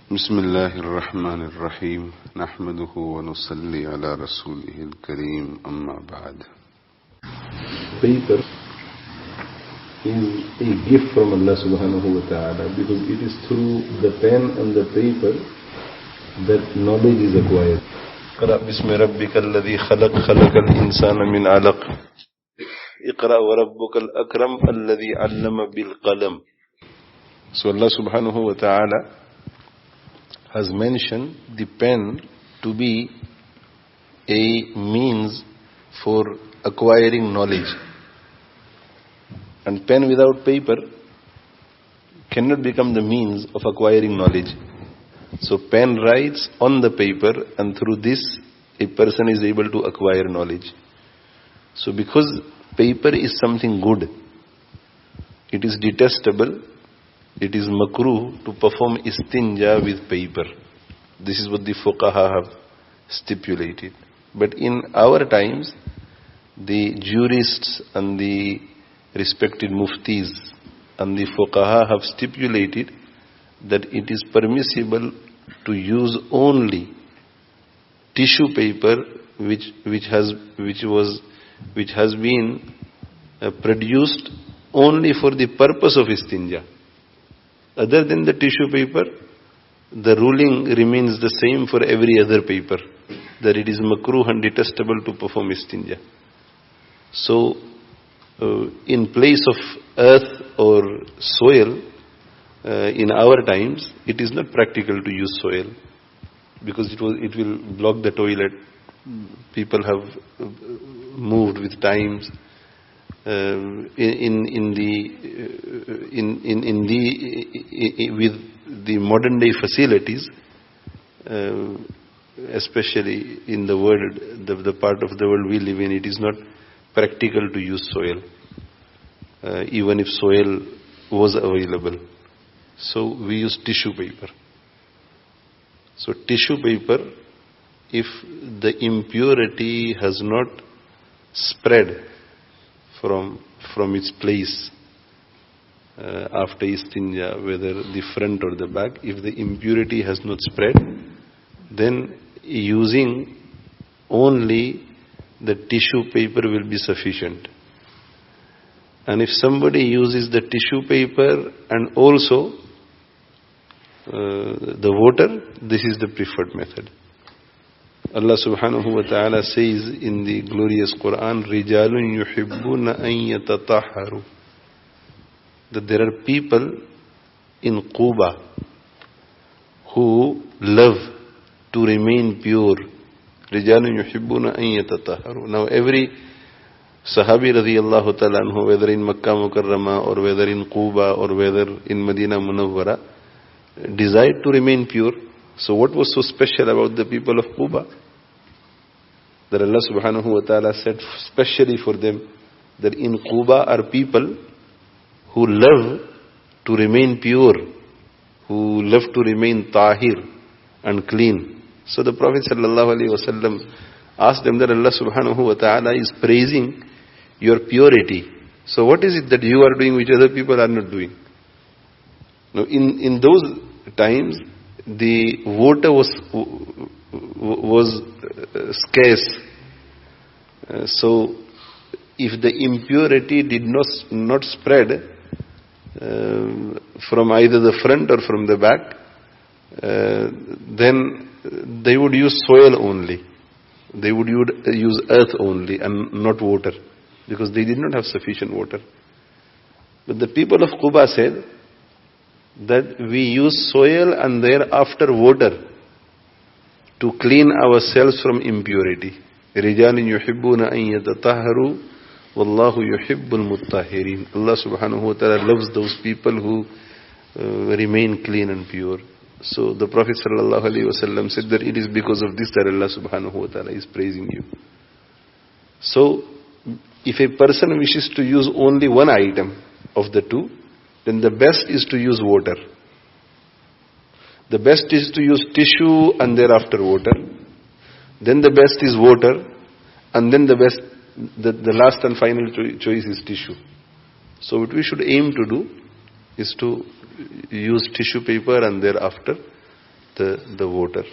بسم الله الرحمن الرحيم نحمده ونصلي على رسوله الكريم أما بعد. Paper is a gift from Allah subhanahu wa ta'ala because it is through the pen and the paper that knowledge is acquired. اقرأ بسم ربك الذي خلق خلق الإنسان من علق اقرأ وربك الأكرم الذي علم بالقلم. So Allah subhanahu wa ta'ala has mentioned the pen to be a means for acquiring knowledge. And pen without paper cannot become the means of acquiring knowledge. So pen writes on the paper, and through this a person is able to acquire knowledge. So because paper is something good, it is detestable, it is makruh to perform istinjaa with paper. This is what the fuqaha have stipulated. But in our times, the jurists and the respected muftis and the fuqaha have stipulated that it is permissible to use only tissue paper which has been produced only for the purpose of istinjaa. Other than the tissue paper, the ruling remains the same for every other paper, that it is makruh and detestable to perform istinjaa. So, in place of earth or soil, in our times, it is not practical to use soil because it will block the toilet. People have moved with times. With the modern day facilities, especially in the world, the part of the world we live in, it is not practical to use soil, even if soil was available. So we use tissue paper. So tissue paper, if the impurity has not spread from its place after istinjaa, whether the front or the back, if the impurity has not spread, then using only the tissue paper will be sufficient. And if somebody uses the tissue paper and also the water, this is the preferred method. Allah subhanahu wa ta'ala says in the glorious Quran, رِجَالٌ يُحِبُّونَ أَن يَتَطَهَّرُوا, that there are people in Quba who love to remain pure. رِجَالٌ يُحِبُّونَ أَن يَتَطَهَّرُوا. Now every Sahabi radiyallahu ta'ala anhu, whether in Makkah Mukarramah or whether in Quba or whether in Medina Munawwara, desired to remain pure. So what was so special about the people of Quba? That Allah subhanahu wa ta'ala said specially for them that in Quba are people who love to remain pure, who love to remain tahir and clean. So the Prophet sallallahu alaihi wasallam asked them that Allah subhanahu wa ta'ala is praising your purity. So what is it that you are doing which other people are not doing? Now in those times, the water was scarce. So if the impurity did not spread from either the front or from the back, then they would use soil only. They would use earth only and not water, because they did not have sufficient water. But the people of Quba said that we use soil and thereafter water to clean ourselves from impurity. رِجَالٍ يُحِبُّونَ أَن يَتَطَهَّرُوا وَاللَّهُ يُحِبُّ الْمُطَّهِّرِينَ. Allah subhanahu wa ta'ala loves those people who remain clean and pure. So the Prophet sallallahu alaihi wasallam said that it is because of this that Allah subhanahu wa ta'ala is praising you. So if a person wishes to use only one item of the two, then the best is to use water. The best is to use tissue and thereafter water. Then the best is water, and then the last and final choice is tissue. So what we should aim to do is to use tissue paper and thereafter the voter.